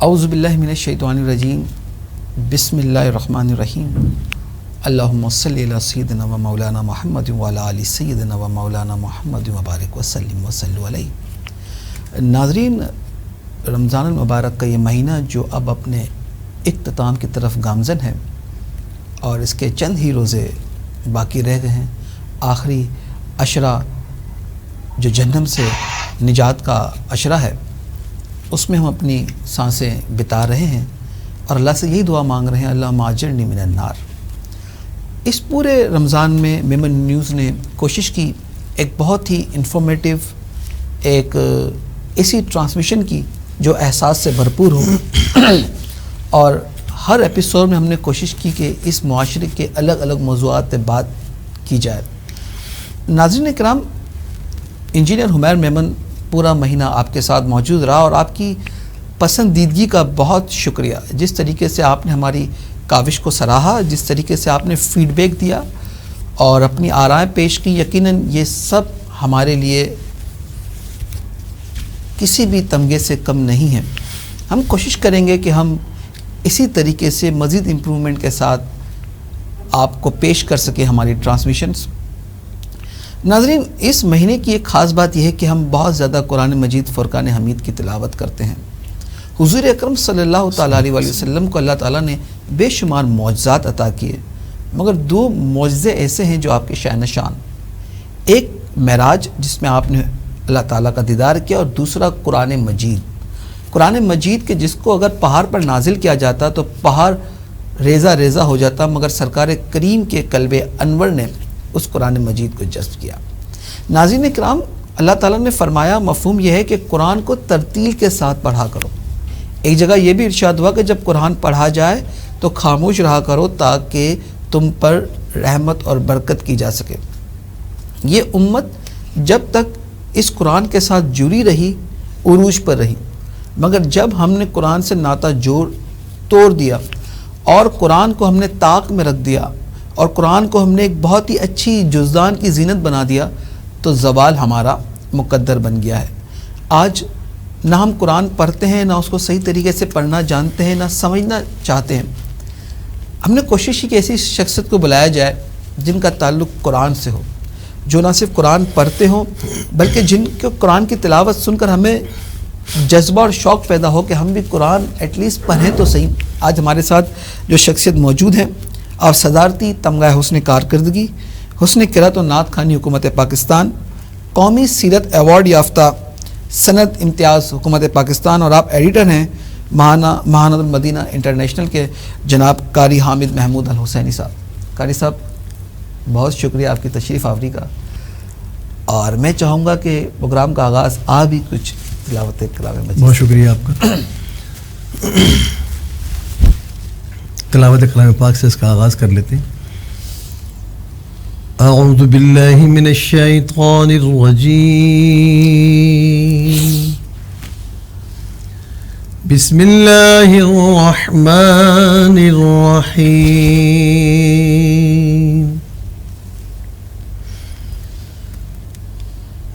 اعوذ باللہ من الشیطان الرجیم بسم اللہ الرحمن الرحیم اللہم صلی علی سیدنا و مولانا محمد و علی آل سیدنا و مولانا محمد وبارک وسلم وصلو علیہ۔ ناظرین، رمضان المبارک کا یہ مہینہ جو اب اپنے اختتام کی طرف گامزن ہے اور اس کے چند ہی روزے باقی رہ گئے ہیں، آخری عشرہ جو جہنم سے نجات کا عشرہ ہے اس میں ہم اپنی سانسیں بتا رہے ہیں اور اللہ سے یہی دعا مانگ رہے ہیں، اللہم اجرنی من النار۔ اس پورے رمضان میں میمن نیوز نے کوشش کی ایک بہت ہی انفارمیٹیو ایک ایسی ٹرانسمیشن کی جو احساس سے بھرپور ہو، اور ہر ایپیسوڈ میں ہم نے کوشش کی کہ اس معاشرے کے الگ الگ موضوعات پہ بات کی جائے۔ ناظرین کرام، انجینئر حمیر میمن پورا مہینہ آپ کے ساتھ موجود رہا اور آپ کی پسندیدگی کا بہت شکریہ۔ جس طریقے سے آپ نے ہماری کاوش کو سراہا، جس طریقے سے آپ نے فیڈ بیک دیا اور اپنی آرائیں پیش کی، یقیناً یہ سب ہمارے لیے کسی بھی تمغے سے کم نہیں ہیں۔ ہم کوشش کریں گے کہ ہم اسی طریقے سے مزید امپرومنٹ کے ساتھ آپ کو پیش کر سکیں ہماری ٹرانسمیشنز۔ ناظرین، اس مہینے کی ایک خاص بات یہ ہے کہ ہم بہت زیادہ قرآن مجید فرقان حمید کی تلاوت کرتے ہیں۔ حضور اکرم صلی اللہ تعالیٰ علیہ وسلم کو اللہ تعالیٰ نے بے شمار معجزات عطا کیے، مگر دو معجزے ایسے ہیں جو آپ کے شأن شان، ایک معراج جس میں آپ نے اللہ تعالیٰ کا دیدار کیا، اور دوسرا قرآن مجید۔ قرآن مجید کے جس کو اگر پہاڑ پر نازل کیا جاتا تو پہاڑ ریزہ ریزہ ہو جاتا، مگر سرکار کریم کے قلب انور نے اس قرآن مجید کو جذب کیا۔ ناظرین کرام، اللہ تعالیٰ نے فرمایا، مفہوم یہ ہے کہ قرآن کو ترتیل کے ساتھ پڑھا کرو۔ ایک جگہ یہ بھی ارشاد ہوا کہ جب قرآن پڑھا جائے تو خاموش رہا کرو تاکہ تم پر رحمت اور برکت کی جا سکے۔ یہ امت جب تک اس قرآن کے ساتھ جڑی رہی عروج پر رہی، مگر جب ہم نے قرآن سے ناطہ توڑ دیا اور قرآن کو ہم نے طاق میں رکھ دیا اور قرآن کو ہم نے ایک بہت ہی اچھی جزدان کی زینت بنا دیا تو زوال ہمارا مقدر بن گیا ہے۔ آج نہ ہم قرآن پڑھتے ہیں، نہ اس کو صحیح طریقے سے پڑھنا جانتے ہیں، نہ سمجھنا چاہتے ہیں۔ ہم نے کوشش کی کہ ایسی شخصیت کو بلایا جائے جن کا تعلق قرآن سے ہو، جو نہ صرف قرآن پڑھتے ہوں بلکہ جن کو قرآن کی تلاوت سن کر ہمیں جذبہ اور شوق پیدا ہو کہ ہم بھی قرآن ایٹ لیسٹ پڑھیں تو صحیح۔ آج ہمارے ساتھ جو شخصیت موجود ہیں اور صدارتی تمغہ حسن کارکردگی، حسن قرأت و نعت خوانی حکومت پاکستان، قومی سیرت ایوارڈ یافتہ سند امتیاز حکومت پاکستان، اور آپ ایڈیٹر ہیں ماہانہ المدینہ انٹرنیشنل کے جناب قاری حامد محمود الحسینی صاحب۔ قاری صاحب، بہت شکریہ آپ کی تشریف آوری کا، اور میں چاہوں گا کہ پروگرام کا آغاز آپ ہی کچھ تلاوت کلام مجید۔ بہت شکریہ آپ کا۔ تلاوت کلام پاک سے اس کا آغاز کر لیتے ہیں۔ اعوذ باللہ من الشیطان الرجیم، بسم اللہ الرحمن الرحیم۔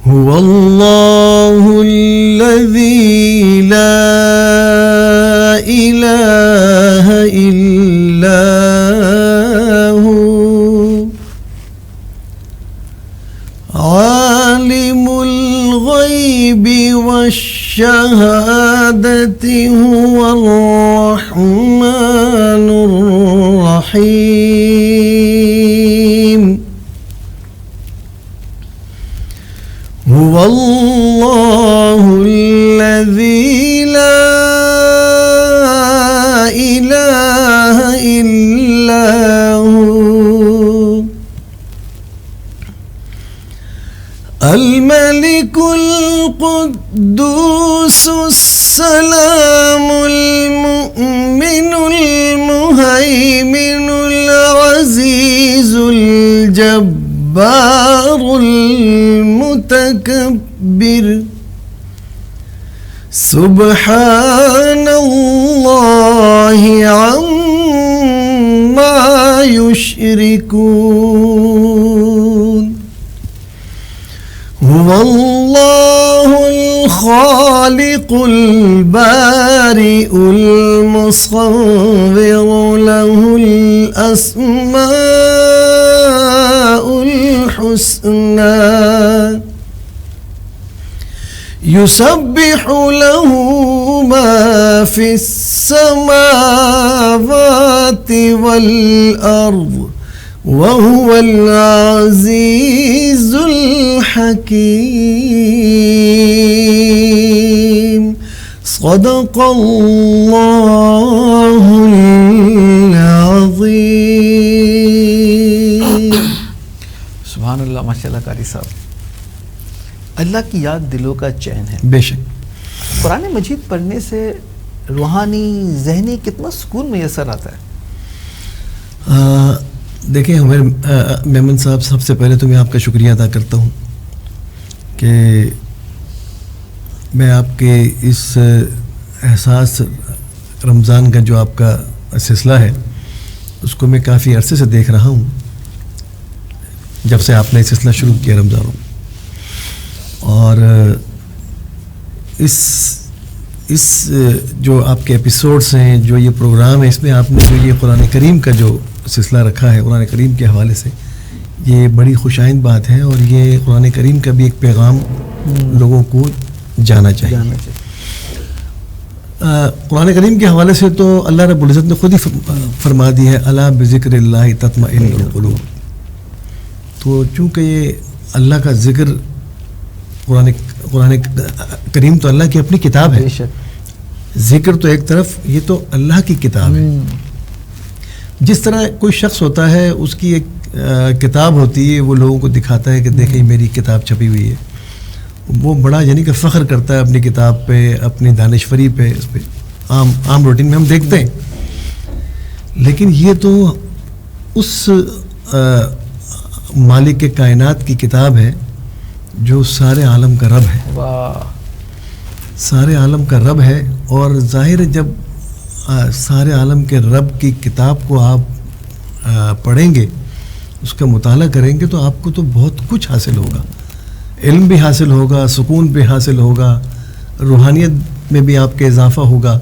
هو اللہ الذی لا الہ الا هو عالم الغیب والشہادۃ هو الرحمن الرحیم۔ هو اللہ الذی لا الہ الا هو الملك القدوس السلام المؤمن المهيمن العزيز الجبار المتكبر سبحان الله عما يشركون هو الله الخالق البارئ المصور له الأسماء الحسنى يسبح له ما في السماوات والأرض وهو العزيز الحكيم صدق الله العظيم. سبحان اللہ، ماشاء اللہ قاری صاحب. اللہ کی یاد دلوں کا چین ہے. بے شک قرآن مجید پڑھنے سے روحانی ذہنی کتنا سکون میسر آتا ہے. دیکھیں ہمارے میمن صاحب، سب سے پہلے تو میں آپ کا شکریہ ادا کرتا ہوں کہ میں آپ کے اس احساس رمضان کا جو آپ کا سلسلہ ہے اس کو میں کافی عرصے سے دیکھ رہا ہوں، جب سے آپ نے سلسلہ شروع کیا رمضان. اور اس جو آپ کے ایپیسوڈس ہیں، جو یہ پروگرام ہے، اس میں آپ نے جو یہ قرآن کریم کا جو سلسلہ رکھا ہے قرآن کریم کے حوالے سے، یہ بڑی خوش آئند بات ہے، اور یہ قرآن کریم کا بھی ایک پیغام لوگوں کو جانا چاہیے. قرآن کریم کے حوالے سے تو اللہ رب العزت نے خود ہی فرما دی ہے الا بذکر اللہ تطمئن القلوب. تو چونکہ یہ اللہ کا ذکر، قرآن کریم تو اللہ کی اپنی کتاب ہے، ذکر تو ایک طرف، یہ تو اللہ کی کتاب ہے. جس طرح کوئی شخص ہوتا ہے، اس کی ایک کتاب ہوتی ہے، وہ لوگوں کو دکھاتا ہے کہ دیکھیں میری کتاب چھپی ہوئی ہے، وہ بڑا یعنی کہ فخر کرتا ہے اپنی کتاب پہ، اپنی دانشوری پہ، اس پہ عام روٹین میں ہم دیکھتے ہیں. لیکن یہ تو اس مالک کے کائنات کی کتاب ہے جو سارے عالم کا رب ہے. سارے عالم کا رب ہے، اور ظاہر ہے جب سارے عالم کے رب کی کتاب کو آپ پڑھیں گے، اس کا مطالعہ کریں گے، تو آپ کو تو بہت کچھ حاصل ہوگا. علم بھی حاصل ہوگا، سکون بھی حاصل ہوگا، روحانیت میں بھی آپ کے اضافہ ہوگا،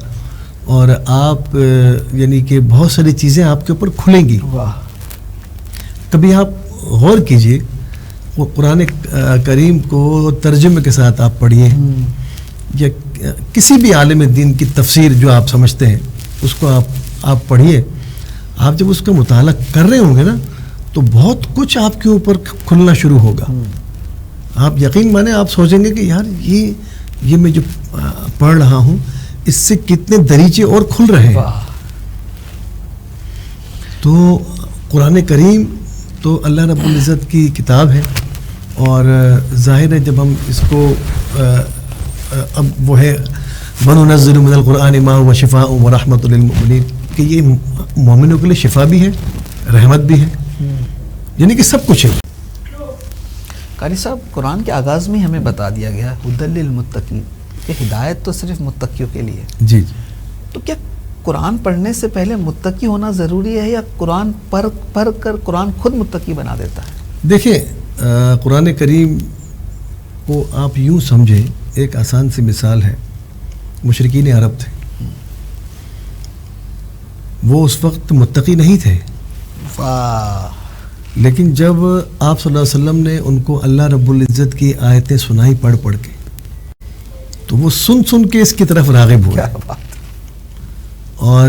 اور آپ یعنی کہ بہت ساری چیزیں آپ کے اوپر کھلیں گی. کبھی آپ غور کیجئے، وہ قرآن کریم کو ترجمے کے ساتھ آپ پڑھیے، یا کسی بھی عالم دین کی تفسیر جو آپ سمجھتے ہیں اس کو آپ پڑھیے. آپ جب اس کا مطالعہ کر رہے ہوں گے نا، تو بہت کچھ آپ کے اوپر کھلنا شروع ہوگا. آپ یقین مانیں، آپ سوچیں گے کہ یار یہ میں جو پڑھ رہا ہوں، اس سے کتنے دریچے اور کھل رہے ہیں. تو قرآن کریم تو اللہ رب العزت کی کتاب ہے، اور ظاہر ہے جب ہم اس کو اب وہ ہے وَنُنَزِّلُ مِنَ الْقُرْآنِ مَا هُوَ شِفَاءٌ وَرَحْمَةٌ لِلْمُؤْمِنِينَ، کہ یہ مومنوں کے لیے شفا بھی ہے، رحمت بھی ہے، یعنی کہ سب کچھ ہے. قاری صاحب، قرآن کے آغاز میں ہمیں بتا دیا گیا ہدی للمتقین، کہ ہدایت تو صرف متقیوں کے لیے. جی تو کیا قرآن پڑھنے سے پہلے متقی ہونا ضروری ہے، یا قرآن پڑھ کر قرآن خود متقی بنا دیتا ہے؟ دیکھیں، قرآن کریم کو آپ یوں سمجھیں، ایک آسان سی مثال ہے. مشرکین عرب تھے، وہ اس وقت متقی نہیں تھے، لیکن جب آپ صلی اللہ علیہ وسلم نے ان کو اللہ رب العزت کی آیتیں سنائی پڑھ کے، تو وہ سن کے اس کی طرف راغب ہوئے. اور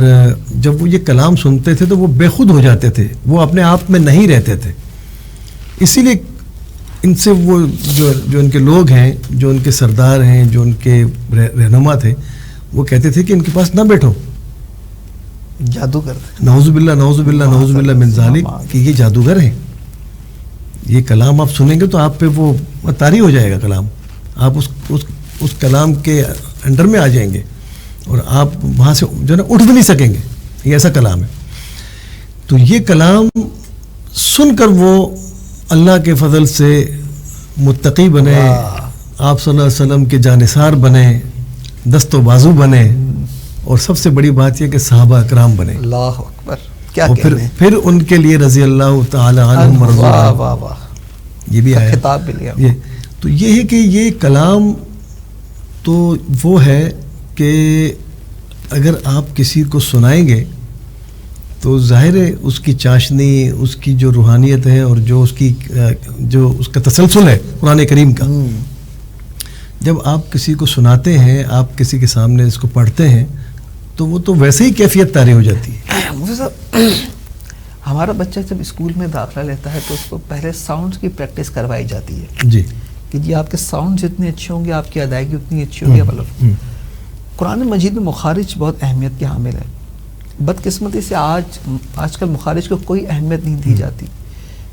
جب وہ یہ کلام سنتے تھے تو وہ بے خود ہو جاتے تھے، وہ اپنے آپ میں نہیں رہتے تھے. اسی لیے ان سے وہ جو ان کے لوگ ہیں، جو ان کے سردار ہیں، جو ان کے رہنما تھے، وہ کہتے تھے کہ ان کے پاس نہ بیٹھو، جادوگر. نعوذ باللہ نعوذ باللہ نعوذ باللہ من ذالک، کہ یہ جادوگر ہیں. یہ کلام آپ سنیں گے تو آپ پہ وہ طاری ہو جائے گا کلام، آپ اس کلام کے انڈر میں آ جائیں گے، اور آپ وہاں سے جو ہے نا اٹھ بھی نہیں سکیں گے. یہ ایسا کلام ہے. تو یہ کلام سن کر وہ اللہ کے فضل سے متقی بنے، آپ صلی اللہ علیہ وسلم کے جانثار بنے، دست و بازو بنے، اور سب سے بڑی بات یہ کہ صحابہ اکرام بنے. اللہ اکبر، کیا پھر ان کے لیے رضی اللہ تعالی عنہم ورضوا عنہ، یہ بھی آیا خطاب بھی لیا. تو یہ ہے کہ یہ کلام تو وہ ہے کہ اگر آپ کسی کو سنائیں گے تو ظاہر ہے اس کی چاشنی، اس کی جو روحانیت ہے اور جو اس کا تسلسل ہے قرآن کریم کا، جب آپ کسی کو سناتے ہیں، آپ کسی کے سامنے اس کو پڑھتے ہیں تو وہ تو ویسے ہی کیفیت طاری ہو جاتی ہے. مجھے صاحب ہمارا بچہ جب اسکول میں داخلہ لیتا ہے تو اس کو پہلے ساؤنڈز کی پریکٹس کروائی جاتی ہے جی کہ جی آپ کے ساؤنڈ جتنے اچھے ہوں گے آپ کی ادائیگی اتنی اچھی ہوگی. مطلب قرآن مجید میں مخارج بہت اہمیت کے حامل ہے. بدقسمتی سے آج کل مخارج کو کوئی اہمیت نہیں دی جاتی.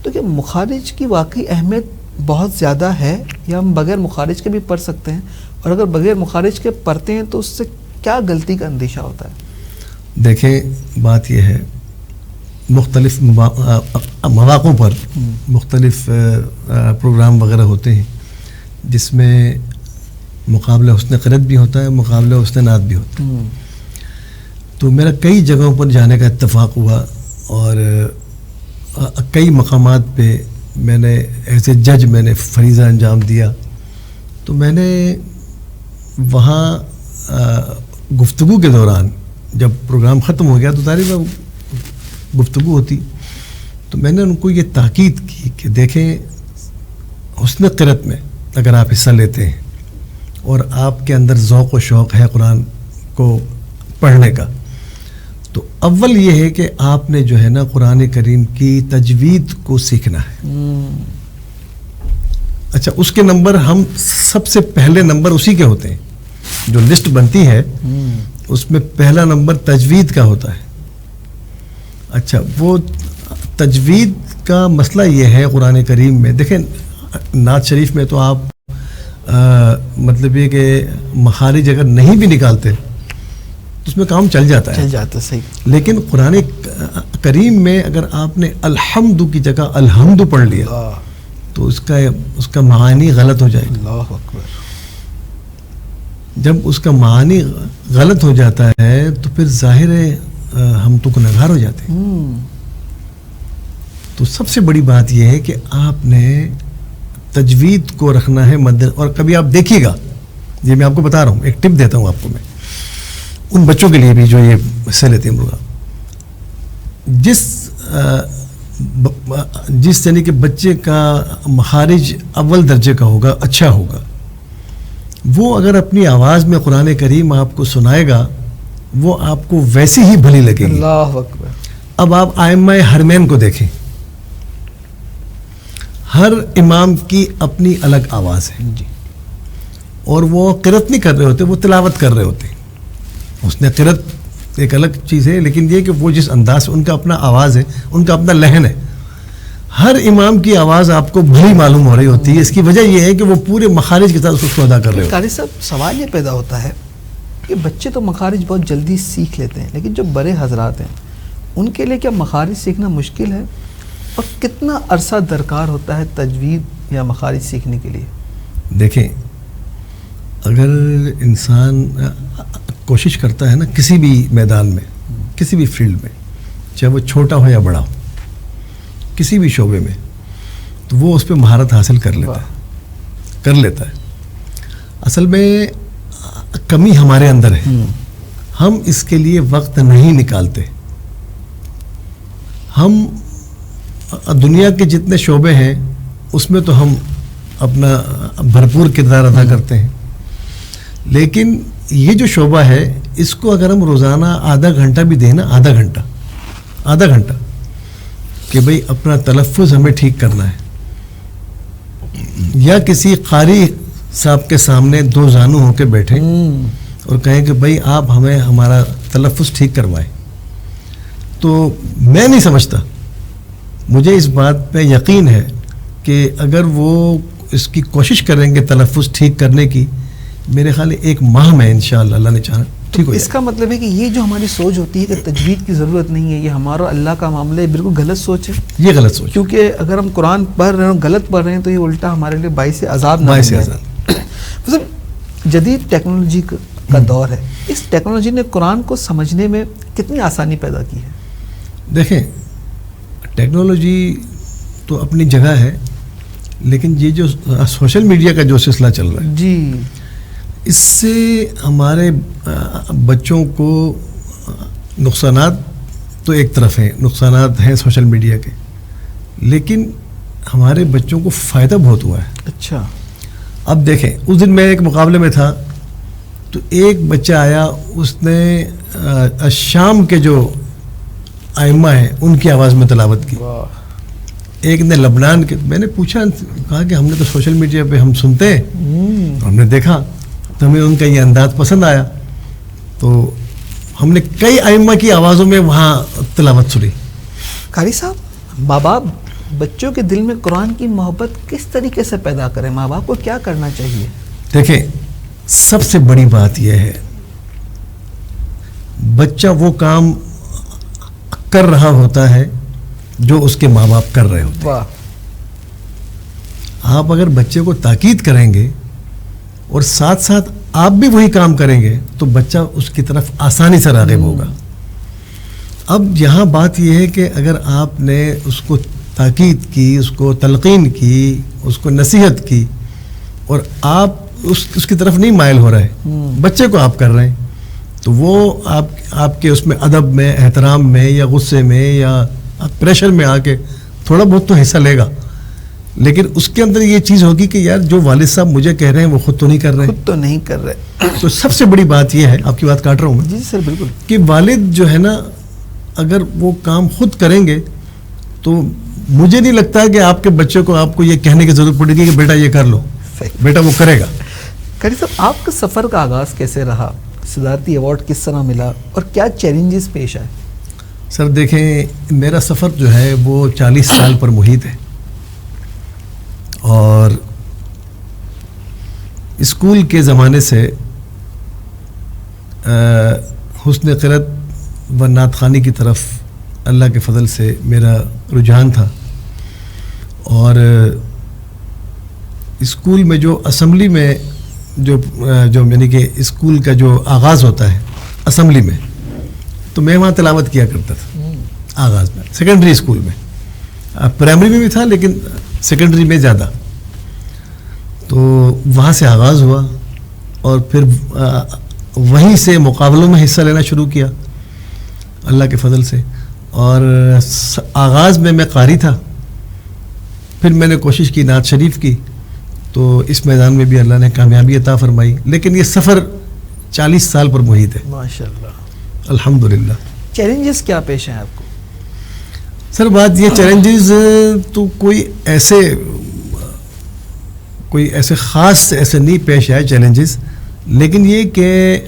تو کہ مخارج کی واقعی اہمیت بہت زیادہ ہے یا ہم بغیر مخارج کے بھی پڑھ سکتے ہیں؟ اور اگر بغیر مخارج کے پڑھتے ہیں تو اس سے کیا غلطی کا اندیشہ ہوتا ہے؟ دیکھیں بات یہ ہے، مختلف مواقعوں پر مختلف پروگرام وغیرہ ہوتے ہیں جس میں مقابلہ حسن قرأت بھی ہوتا ہے، مقابلہ حسن نعت بھی ہوتا ہے. تو میرا کئی جگہوں پر جانے کا اتفاق ہوا اور کئی مقامات پہ میں نے ایز اے جج میں نے فریضہ انجام دیا. تو میں نے وہاں گفتگو کے دوران جب پروگرام ختم ہو گیا تو ظاہر گفتگو ہوتی، تو میں نے ان کو یہ تاکید کی کہ دیکھیں حسن قرأت میں اگر آپ حصہ لیتے ہیں اور آپ کے اندر ذوق و شوق ہے قرآن کو پڑھنے کا، تو اول یہ ہے کہ آپ نے جو ہے نا قرآن کریم کی تجوید کو سیکھنا ہے. اچھا، اس کے نمبر ہم سب سے پہلے نمبر اسی کے ہوتے ہیں، جو لسٹ بنتی ہے اس میں پہلا نمبر تجوید کا ہوتا ہے. اچھا، وہ تجوید کا مسئلہ یہ ہے قرآن کریم میں، دیکھیں نعت شریف میں تو آپ مطلب یہ کہ مخارج اگر نہیں بھی نکالتے تو اس میں کام چل جاتا ہے، صحیح. لیکن قرآن کریم میں اگر آپ نے الحمد کی جگہ الحمد پڑھ لیا تو اس کا معانی غلط ہو جائے گا. اللہ اکبر. جب اس کا معنی غلط ہو جاتا ہے تو پھر ظاہر ہے ہم تو گنہگار ہو جاتے ہیں. تو سب سے بڑی بات یہ ہے کہ آپ نے تجوید کو رکھنا ہے مد. اور کبھی آپ دیکھیے گا، یہ میں آپ کو بتا رہا ہوں، ایک ٹپ دیتا ہوں آپ کو میں ان بچوں کے لیے بھی جو یہ حصہ لیتے ہیں پروگرام، جس یعنی کہ بچے کا مخارج اول درجے کا ہوگا، اچھا ہوگا، وہ اگر اپنی آواز میں قرآن کریم آپ کو سنائے گا وہ آپ کو ویسی ہی بھلی لگے گی. اللہ اکبر. اب آپ ائمہ حرمین کو دیکھیں، ہر امام کی اپنی الگ آواز ہے جی، اور وہ قرأت نہیں کر رہے ہوتے، وہ تلاوت کر رہے ہوتے ہیں. اس نے قرأت ایک الگ چیز ہے، لیکن یہ کہ وہ جس انداز سے ان کا اپنا آواز ہے، ان کا اپنا لہن ہے. ہر امام کی آواز آپ کو بھلی معلوم ہو رہی ہوتی ہے. اس کی وجہ یہ ہے کہ وہ پورے مخارج کے ساتھ اس کو ادا کر رہے ہوتے ہیں. قاری صاحب، سوال یہ پیدا ہوتا ہے کہ بچے تو مخارج بہت جلدی سیکھ لیتے ہیں، لیکن جو بڑے حضرات ہیں ان کے لیے کیا مخارج سیکھنا مشکل ہے؟ اور کتنا عرصہ درکار ہوتا ہے تجوید یا مخارج سیکھنے کے لیے؟ دیکھیں، اگر انسان کوشش کرتا ہے نا کسی بھی میدان میں، کسی بھی فیلڈ میں، چاہے وہ چھوٹا ہو یا بڑا ہو، کسی بھی شعبے میں، تو وہ اس پہ مہارت حاصل کر لیتا ہے. اصل میں کمی ہمارے اندر ہے، ہم اس کے لیے وقت نہیں نکالتے. ہم دنیا کے جتنے شعبے ہیں اس میں تو ہم اپنا بھرپور کردار ادا کرتے ہیں، لیکن یہ جو شعبہ ہے اس کو اگر ہم روزانہ آدھا گھنٹہ بھی دیں نا، آدھا گھنٹہ کہ بھئی اپنا تلفظ ہمیں ٹھیک کرنا ہے، یا کسی قاری صاحب کے سامنے دو زانو ہو کے بیٹھیں اور کہیں کہ بھئی آپ ہمیں ہمارا تلفظ ٹھیک کروائیں، تو میں نہیں سمجھتا، مجھے اس بات پہ یقین ہے کہ اگر وہ اس کی کوشش کریں گے تلفظ ٹھیک کرنے کی، میرے خیال 1 ماہ میں انشاءاللہ اللہ نے چاہا ٹھیک ہو جائے. اس کا مطلب ہے کہ یہ جو ہماری سوچ ہوتی ہے کہ تجوید کی ضرورت نہیں ہے، یہ ہمارا اللہ کا معاملہ ہے، بالکل غلط سوچ ہے. یہ غلط سوچ، کیونکہ اگر ہم قرآن پڑھ رہے ہیں غلط پڑھ رہے ہیں تو یہ الٹا ہمارے لیے باعث عذاب نہ مطلب جدید ٹیکنالوجی کا دور ہے، اس ٹیکنالوجی نے قرآن کو سمجھنے میں کتنی آسانی پیدا کی ہے؟ دیکھیں، ٹیکنالوجی تو اپنی جگہ ہے، لیکن یہ جو سوشل میڈیا کا جو سلسلہ چل رہا ہے جی، اس سے ہمارے بچوں کو نقصانات تو ایک طرف ہیں، نقصانات ہیں سوشل میڈیا کے، لیکن ہمارے بچوں کو فائدہ بہت ہوا ہے. اچھا. اب دیکھیں، اس دن میں ایک مقابلے میں تھا تو ایک بچہ آیا، اس نے شام کے جو ائمہ ہیں ان کی آواز میں تلاوت کی. ایک نے لبنان کے. میں نے پوچھا، کہا کہ ہم نے تو سوشل میڈیا پہ ہم سنتے ہیں، ہم نے دیکھا تو ہمیں ان کا یہ انداز پسند آیا، تو ہم نے کئی ائمہ کی آوازوں میں وہاں تلاوت سنی. قاری صاحب، ماں باپ بچوں کے دل میں قرآن کی محبت کس طریقے سے پیدا کریں؟ ماں باپ کو کیا کرنا چاہیے؟ دیکھیں، سب سے بڑی بات یہ ہے، بچہ وہ کام کر رہا ہوتا ہے جو اس کے ماں باپ کر رہے ہوتے ہیں. آپ اگر بچے کو تاکید کریں گے اور ساتھ ساتھ آپ بھی وہی کام کریں گے تو بچہ اس کی طرف آسانی سے راغب ہوگا. اب یہاں بات یہ ہے کہ اگر آپ نے اس کو تاکید کی، اس کو تلقین کی، اس کو نصیحت کی، اور آپ اس کی طرف نہیں مائل ہو رہے، بچے کو آپ کر رہے ہیں، تو وہ آپ کے اس میں ادب میں، احترام میں، یا غصے میں، یا پریشر میں آ کے تھوڑا بہت تو حصہ لے گا، لیکن اس کے اندر یہ چیز ہوگی کہ یار جو والد صاحب مجھے کہہ رہے ہیں وہ خود تو نہیں کر رہے. تو سب سے بڑی بات یہ ہے، آپ کی بات کاٹ رہا ہوں میں. جی سر، بالکل. کہ والد جو ہے نا، اگر وہ کام خود کریں گے تو مجھے نہیں لگتا کہ آپ کے بچے کو آپ کو یہ کہنے کی ضرورت پڑے گی کہ بیٹا یہ کر لو. بیٹا وہ کرے گا. قاری صاحب، آپ کا سفر کا آغاز کیسے رہا؟ صدارتی ایوارڈ کس طرح ملا اور کیا چیلنجز پیش آئے؟ سر دیکھیں، میرا سفر جو ہے وہ 40 سال پر محیط ہے، اور اسکول کے زمانے سے حسن قرأت و نعت خوانی کی طرف اللہ کے فضل سے میرا رجحان تھا. اور اسکول میں جو اسمبلی میں جو یعنی کہ اسکول کا جو آغاز ہوتا ہے اسمبلی میں، تو میں وہاں تلاوت کیا کرتا تھا آغاز میں. سیکنڈری اسکول میں، پرائمری میں بھی تھا لیکن سیکنڈری میں زیادہ. تو وہاں سے آغاز ہوا، اور پھر وہیں سے مقابلوں میں حصہ لینا شروع کیا اللہ کے فضل سے. اور آغاز میں قاری تھا، پھر میں نے کوشش کی نعت شریف کی، تو اس میدان میں بھی اللہ نے کامیابی عطا فرمائی. لیکن یہ سفر 40 سال پر محیط ہے. ماشاءاللہ، الحمدللہ. چیلنجز کیا پیش ہیں آپ کو؟ سر بات یہ، چیلنجز تو کوئی ایسے خاص ایسے نہیں پیش آئے چیلنجز، لیکن یہ کہ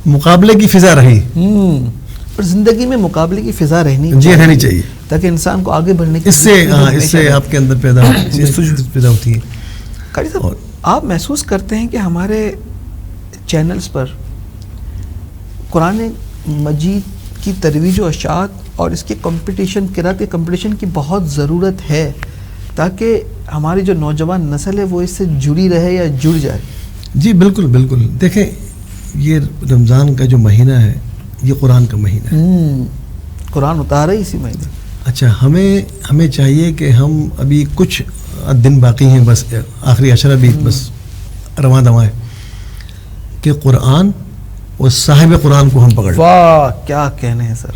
مقابلے کی فضا رہی. اور زندگی میں مقابلے کی فضا رہنی چاہیے تاکہ انسان کو آگے بڑھنے کی اس سے آپ کے اندر پیدا ہوتی ہے. قاری صاحب، آپ محسوس کرتے ہیں کہ ہمارے چینلز پر قرآن مجید کی ترویج و اشاعت اور اس کے کمپٹیشن، قرأت کے کمپٹیشن کی بہت ضرورت ہے تاکہ ہماری جو نوجوان نسل ہے وہ اس سے جڑی رہے یا جڑ جائے؟ جی بالکل بالکل. دیکھیں، یہ رمضان کا جو مہینہ ہے یہ قرآن کا مہینہ ہے. قرآن اتارا ہی اسی مہینے. اچھا، ہمیں چاہیے کہ ہم ابھی کچھ دن باقی ہیں، بس آخری عشرہ بھی بس رواں دواں ہے، کہ قرآن اور صاحب قرآن کو ہم پکڑ لیں. واہ، کیا کہنے ہیں سر.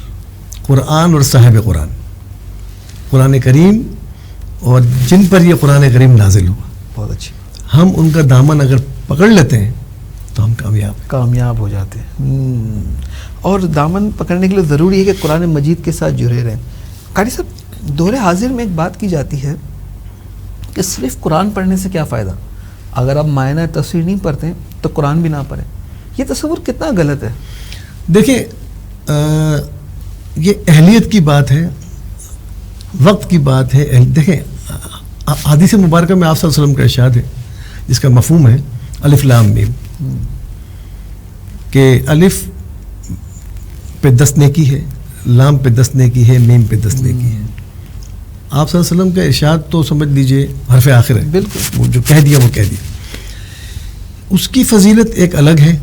قرآن اور صاحب قرآن، قرآن کریم اور جن پر یہ قرآن کریم نازل ہوا، بہت اچھی. ہم ان کا دامن اگر پکڑ لیتے ہیں تو ہم کامیاب ہو جاتے ہیں. اور دامن پکڑنے کے لیے ضروری ہے کہ قرآن مجید کے ساتھ جڑے رہیں. قاری صاحب، دور حاضر میں ایک بات کی جاتی ہے کہ صرف قرآن پڑھنے سے کیا فائدہ؟ اگر آپ معنی تفسیر نہیں پڑھتے تو قرآن بھی نہ پڑھیں. یہ تصور کتنا غلط ہے؟ دیکھیں، یہ اہلیت کی بات ہے، وقت کی بات ہے. دیکھیں، حدیث مبارکہ میں آپ صلی اللہ علیہ وسلم کا ارشاد ہے جس کا مفہوم ہے الف لام میم، کہ الف پہ 10 نیکی ہے، لام پہ 10 نیکی ہے، میم پہ 10 نیکی ہے. آپ صلی اللہ علیہ وسلم کا ارشاد تو سمجھ لیجئے حرف آخر ہے. بالکل، وہ جو کہہ دیا وہ کہہ دیا. اس کی فضیلت ایک الگ ہے،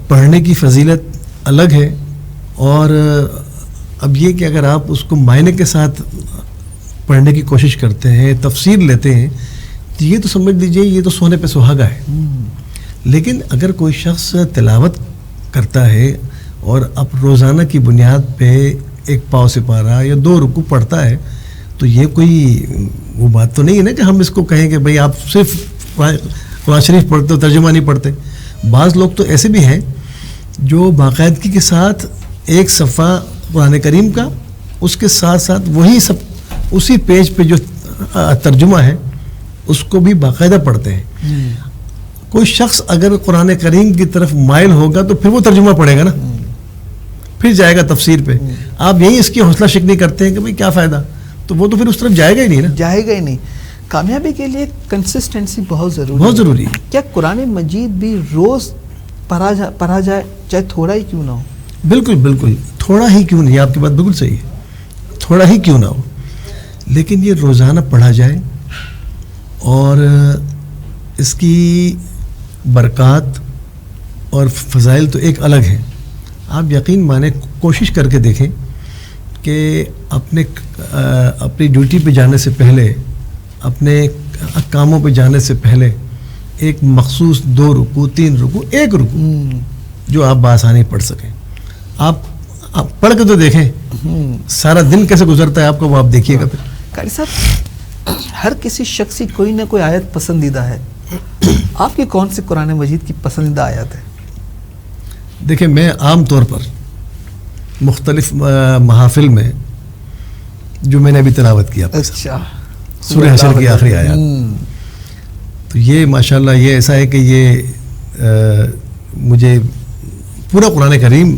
پڑھنے کی فضیلت الگ ہے. اور اب یہ کہ اگر آپ اس کو معنی کے ساتھ پڑھنے کی کوشش کرتے ہیں، تفسیر لیتے ہیں، تو یہ تو سمجھ لیجئے یہ تو سونے پہ سہاگا ہے. لیکن اگر کوئی شخص تلاوت کرتا ہے اور اب روزانہ کی بنیاد پہ ایک پاؤ سپارہ یا 2 رکوع پڑھتا ہے تو یہ کوئی وہ بات تو نہیں ہے نا کہ ہم اس کو کہیں کہ بھئی آپ صرف قرآن شریف پڑھتے ہو, ترجمہ نہیں پڑھتے. بعض لوگ تو ایسے بھی ہیں جو باقاعدگی کے ساتھ ایک صفحہ قرآن کریم کا, اس کے ساتھ ساتھ وہی سب اسی پیج پہ جو ترجمہ ہے اس کو بھی باقاعدہ پڑھتے ہیں. کوئی شخص اگر قرآن کریم کی طرف مائل ہوگا تو پھر وہ ترجمہ پڑھے گا نا, پھر جائے گا تفسیر پہ. آپ یہی اس کی حوصلہ شکنی کرتے ہیں کہ بھئی کیا فائدہ, تو وہ تو پھر اس طرف جائے گا ہی نہیں نا, جائے گا ہی نہیں. کامیابی کے لیے کنسسٹنسی بہت ضروری ہے. کیا قرآن مجید بھی روز پڑھا جائے چاہے تھوڑا ہی کیوں نہ ہو؟ بالکل بالکل, تھوڑا ہی کیوں نہیں, آپ کی بات بالکل صحیح ہے, تھوڑا ہی کیوں نہ ہو, لیکن یہ روزانہ پڑھا جائے. اور اس کی برکات اور فضائل تو ایک الگ ہیں. آپ یقین مانیں, کوشش کر کے دیکھیں کہ اپنی ڈیوٹی پہ جانے سے پہلے, اپنے کاموں پہ جانے سے پہلے ایک مخصوص 2 رکوع 3 رکوع 1 رکوع جو آپ بآسانی پڑھ سکیں. آپ پڑھ کے تو دیکھیں سارا دن کیسے گزرتا ہے آپ کو, وہ آپ دیکھیے گا. پھر قاری صاحب, ہر کسی شخص کی کوئی نہ کوئی آیت پسندیدہ ہے. آپ کی کون سی قرآن مجید کی پسندیدہ آیت ہے؟ دیکھیں, میں عام طور پر مختلف محافل میں جو میں نے ابھی تلاوت کیا, اچھا, سورہ حشر کی آخری آیات, تو یہ ماشاءاللہ یہ ایسا ہے کہ یہ مجھے پورا قرآن کریم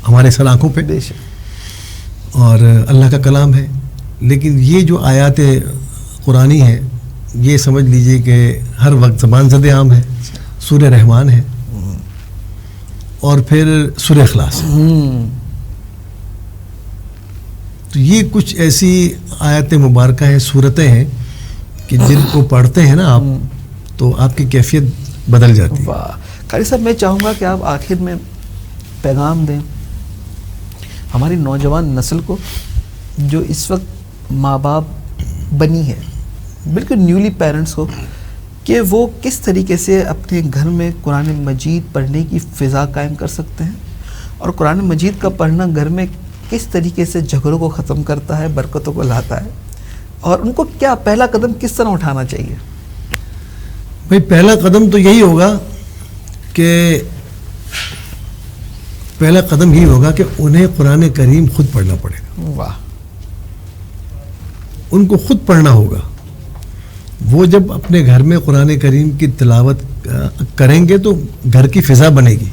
ہمارے سر آنکھوں پہ, اور اللہ کا کلام ہے, لیکن یہ جو آیات قرآنی ہیں یہ سمجھ لیجئے کہ ہر وقت زبان زد عام ہے. سورہ رحمان ہے اور پھر سورہ اخلاص. تو یہ کچھ ایسی آیات مبارکہ ہیں, صورتیں ہیں کہ جن کو پڑھتے ہیں نا آپ تو آپ کی کیفیت بدل جاتی ہے. قاری صاحب, میں چاہوں گا کہ آپ آخر میں پیغام دیں ہماری نوجوان نسل کو جو اس وقت ماں باپ بنی ہے, بالکل نیولی پیرنٹس کو, کہ وہ کس طریقے سے اپنے گھر میں قرآن مجید پڑھنے کی فضا قائم کر سکتے ہیں, اور قرآن مجید کا پڑھنا گھر میں کس طریقے سے جھگڑوں کو ختم کرتا ہے, برکتوں کو لاتا ہے, اور ان کو کیا پہلا قدم کس طرح اٹھانا چاہیے؟ بھئی پہلا قدم تو یہی ہوگا کہ پہلا قدم ہی ہوگا کہ انہیں قرآن کریم خود پڑھنا پڑے گا. واہ, ان کو خود پڑھنا ہوگا. وہ جب اپنے گھر میں قرآن کریم کی تلاوت کریں گے تو گھر کی فضا بنے گی.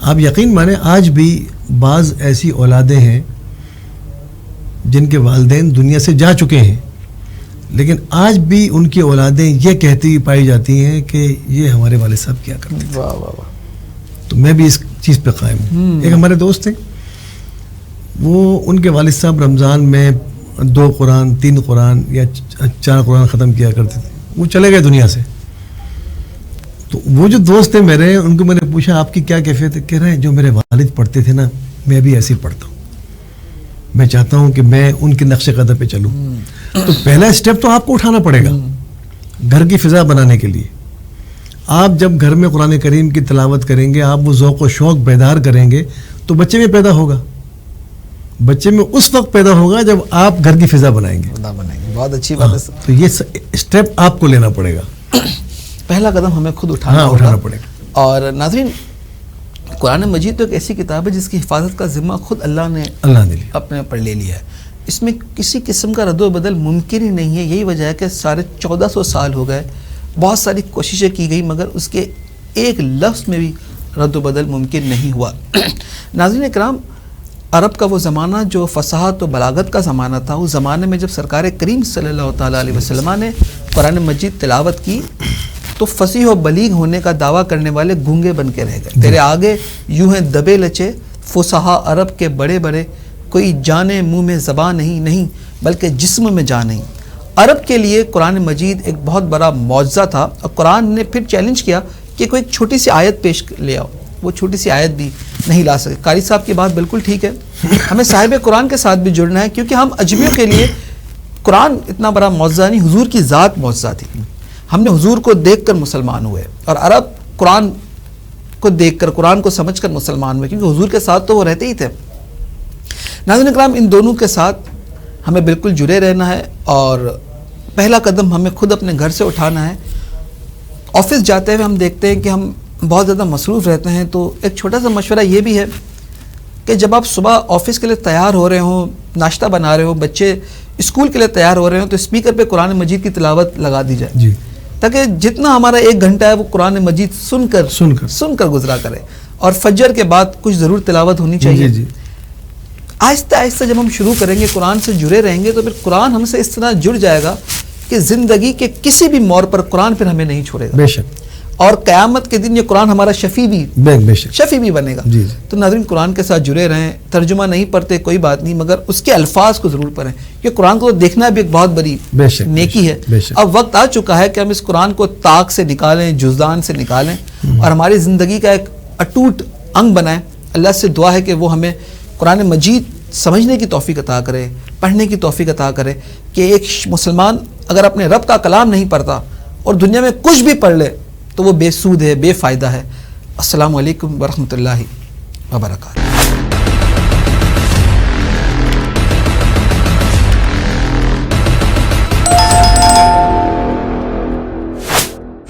آپ یقین مانیں, آج بھی بعض ایسی اولادیں ہیں جن کے والدین دنیا سے جا چکے ہیں, لیکن آج بھی ان کی اولادیں یہ کہتی ہوئی پائی جاتی ہیں کہ یہ ہمارے والد صاحب کیا کرتے تھے. واہ واہ واہ. تو میں بھی اس چیز پہ قائم ہوں. ایک ہمارے دوست ہیں, وہ ان کے والد صاحب رمضان میں 2 قرآن 3 قرآن یا 4 قرآن ختم کیا کرتے تھے. وہ چلے گئے دنیا سے. تو وہ جو دوست تھے میرے, ان کو میں نے پوچھا آپ کی کیا کیفیت ہے؟ کہہ رہے ہیں جو میرے والد پڑھتے تھے نا میں بھی ایسے ہی پڑھتا ہوں, میں چاہتا ہوں کہ میں ان کے نقش قدم پہ چلوں. تو پہلا اسٹیپ تو آپ کو اٹھانا پڑے گا گھر کی فضا بنانے کے لیے. آپ جب گھر میں قرآن کریم کی تلاوت کریں گے, آپ وہ ذوق و شوق بیدار کریں گے تو بچے میں پیدا ہوگا. بچے میں اس وقت پیدا ہوگا جب آپ گھر کی فضا بنائیں گے. بہت اچھی بات ہے. تو یہ اسٹیپ آپ کو لینا پڑے گا. پہلا قدم ہمیں خود اٹھانا پڑے گا. اور ناظرین, قرآن مجید تو ایک ایسی کتاب ہے جس کی حفاظت کا ذمہ خود اللہ نے اپنے پر لے لیا ہے. اس میں کسی قسم کا رد و بدل ممکن ہی نہیں ہے. یہی وجہ ہے کہ سارے 1400 سال ہو گئے, بہت ساری کوششیں کی گئی, مگر اس کے ایک لفظ میں بھی رد و بدل ممکن نہیں ہوا. ناظرین اکرام, عرب کا وہ زمانہ جو فصاحت و بلاغت کا زمانہ تھا, اس زمانے میں جب سرکار کریم صلی اللہ تعالیٰ علیہ وسلم نے قرآن مجید تلاوت کی تو فصیح و بلیغ ہونے کا دعویٰ کرنے والے گونگے بن کے رہ گئے. تیرے آگے یوں ہیں دبے لچے فصحا عرب کے بڑے بڑے, کوئی جانے منہ میں زبان نہیں بلکہ جسم میں جان نہیں. عرب کے لیے قرآن مجید ایک بہت بڑا معجزہ تھا, اور قرآن نے پھر چیلنج کیا کہ کوئی ایک چھوٹی سی آیت پیش لے آؤ. وہ چھوٹی سی آیت بھی نہیں لا سکے. قاری صاحب کی بات بالکل ٹھیک ہے, ہمیں صاحب قرآن کے ساتھ بھی جڑنا ہے, کیونکہ ہم اجمیوں کے لیے قرآن اتنا بڑا معجزہ نہیں, حضور کی ذات معجزہ تھی. ہم نے حضور کو دیکھ کر مسلمان ہوئے اور عرب قرآن کو دیکھ کر قرآن کو سمجھ کر مسلمان ہوئے، کیونکہ حضور کے ساتھ تو وہ رہتے ہی تھے۔ ناظرین اکرام، ان دونوں کے ساتھ ہمیں بالکل جڑے رہنا ہے اور پہلا قدم ہمیں خود اپنے گھر سے اٹھانا ہے۔ آفس جاتے ہوئے ہم دیکھتے ہیں کہ ہم بہت زیادہ مصروف رہتے ہیں، تو ایک چھوٹا سا مشورہ یہ بھی ہے کہ جب آپ صبح آفس کے لیے تیار ہو رہے ہوں، ناشتہ بنا رہے ہو، بچے اسکول کے لیے تیار ہو رہے ہوں، تو اسپیکر پہ قرآن مجید کی تلاوت لگا دی جائے جی، تاکہ جتنا ہمارا 1 گھنٹہ ہے وہ قرآن مجید سن کر گزرا کرے، اور فجر کے بعد کچھ ضرور تلاوت ہونی چاہیے۔ جی جی، آہستہ آہستہ جب ہم شروع کریں گے، قرآن سے جڑے رہیں گے، تو پھر قرآن ہم سے اس طرح جڑ جائے گا کہ زندگی کے کسی بھی موڑ پر قرآن پھر ہمیں نہیں چھوڑے گا، بے شک، اور قیامت کے دن یہ قرآن ہمارا شفیع بھی بنے گا۔ جی جی، تو ناظرین قرآن کے ساتھ جڑے رہیں، ترجمہ نہیں پڑھتے کوئی بات نہیں، مگر اس کے الفاظ کو ضرور پڑھیں، کہ قرآن کو دیکھنا بھی ایک بہت بڑی نیکی ہے۔ اب وقت آ چکا ہے کہ ہم اس قرآن کو طاق سے نکالیں، جزدان سے نکالیں، اور ہماری زندگی کا ایک اٹوٹ انگ بنائیں۔ اللہ سے دعا ہے کہ وہ ہمیں قرآن مجید سمجھنے کی توفیق عطا کرے، پڑھنے کی توفیق عطا کرے، کہ ایک مسلمان اگر اپنے رب کا کلام نہیں پڑھتا اور دنیا میں کچھ بھی پڑھ لے تو وہ بے سود ہے، بے فائدہ ہے۔ السلام علیکم ورحمۃ اللہ وبرکاتہ۔